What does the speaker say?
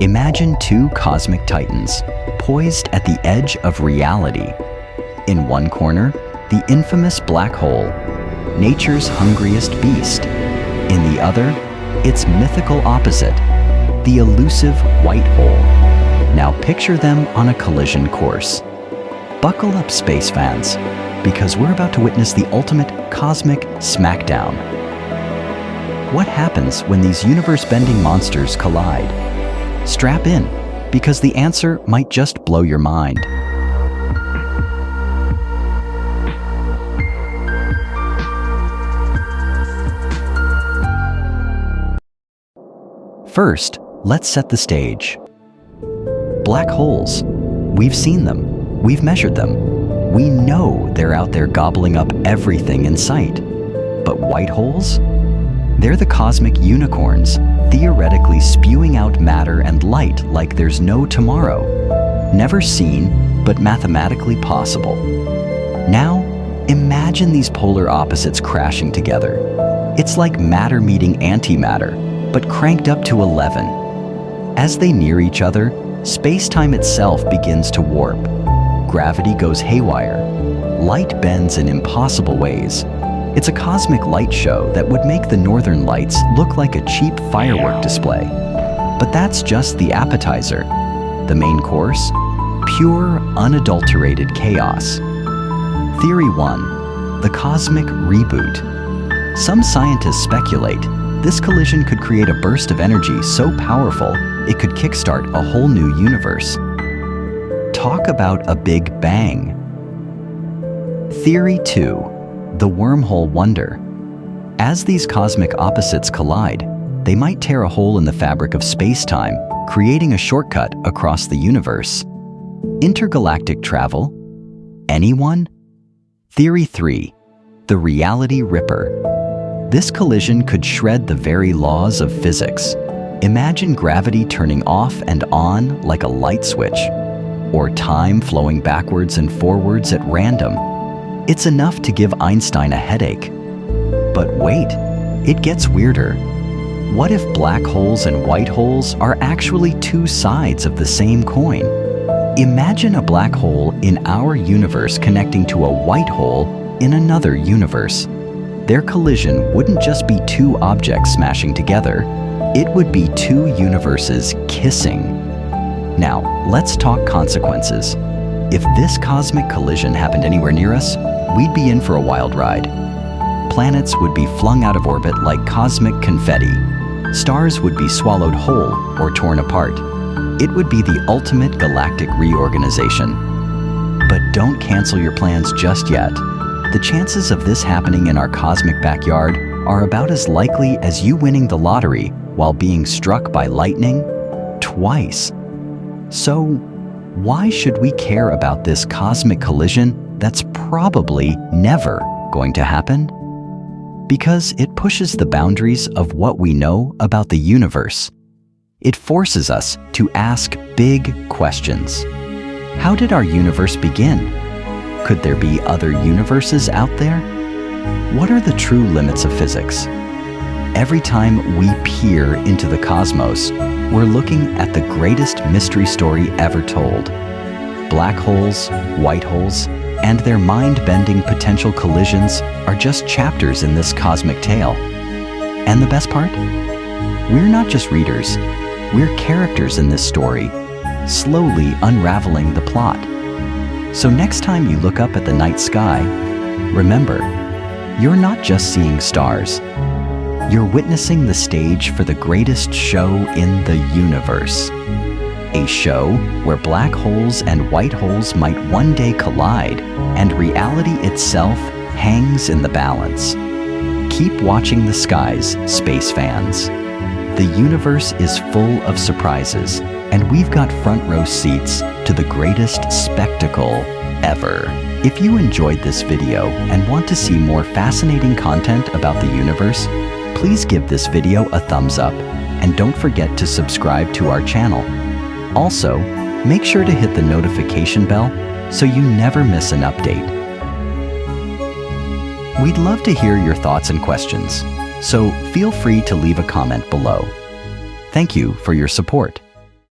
Imagine two cosmic titans, poised at the edge of reality. In one corner, the infamous black hole, nature's hungriest beast. In the other, its mythical opposite, the elusive white hole. Now picture them on a collision course. Buckle up, space fans, because we're about to witness the ultimate cosmic smackdown. What happens when these universe-bending monsters collide? Strap in, because the answer might just blow your mind. First, let's set the stage. Black holes. We've seen them. We've measured them. We know they're out there gobbling up everything in sight. But white holes? They're the cosmic unicorns, theoretically spewing out matter and light like there's no tomorrow. Never seen, but mathematically possible. Now, imagine these polar opposites crashing together. It's like matter meeting antimatter, but cranked up to 11. As they near each other, space-time itself begins to warp. Gravity goes haywire. Light bends in impossible ways. It's a cosmic light show that would make the northern lights look like a cheap firework display. But that's just the appetizer. The main course? Pure, unadulterated chaos. Theory 1. The Cosmic Reboot. Some scientists speculate this collision could create a burst of energy so powerful it could kickstart a whole new universe. Talk about a big bang. Theory 2. The Wormhole Wonder. As these cosmic opposites collide, they might tear a hole in the fabric of space-time, creating a shortcut across the universe. Intergalactic travel? Anyone? Theory 3. The Reality Ripper. This collision could shred the very laws of physics. Imagine gravity turning off and on like a light switch, or time flowing backwards and forwards at random. It's enough to give Einstein a headache. But wait, it gets weirder. What if black holes and white holes are actually two sides of the same coin? Imagine a black hole in our universe connecting to a white hole in another universe. Their collision wouldn't just be two objects smashing together, it would be two universes kissing. Now, let's talk consequences. If this cosmic collision happened anywhere near us, we'd be in for a wild ride. Planets would be flung out of orbit like cosmic confetti. Stars would be swallowed whole or torn apart. It would be the ultimate galactic reorganization. But don't cancel your plans just yet. The chances of this happening in our cosmic backyard are about as likely as you winning the lottery while being struck by lightning twice. So, why should we care about this cosmic collision that's probably never going to happen? Because it pushes the boundaries of what we know about the universe. It forces us to ask big questions. How did our universe begin? Could there be other universes out there? What are the true limits of physics? Every time we peer into the cosmos, we're looking at the greatest mystery story ever told. Black holes, white holes, and their mind-bending potential collisions are just chapters in this cosmic tale. And the best part? We're not just readers, we're characters in this story, slowly unraveling the plot. So next time you look up at the night sky, remember, you're not just seeing stars. You're witnessing the stage for the greatest show in the universe. A show where black holes and white holes might one day collide, and reality itself hangs in the balance. Keep watching the skies, space fans. The universe is full of surprises, and we've got front row seats to the greatest spectacle ever. If you enjoyed this video and want to see more fascinating content about the universe, please give this video a thumbs up and don't forget to subscribe to our channel. Also, make sure to hit the notification bell so you never miss an update. We'd love to hear your thoughts and questions, so feel free to leave a comment below. Thank you for your support.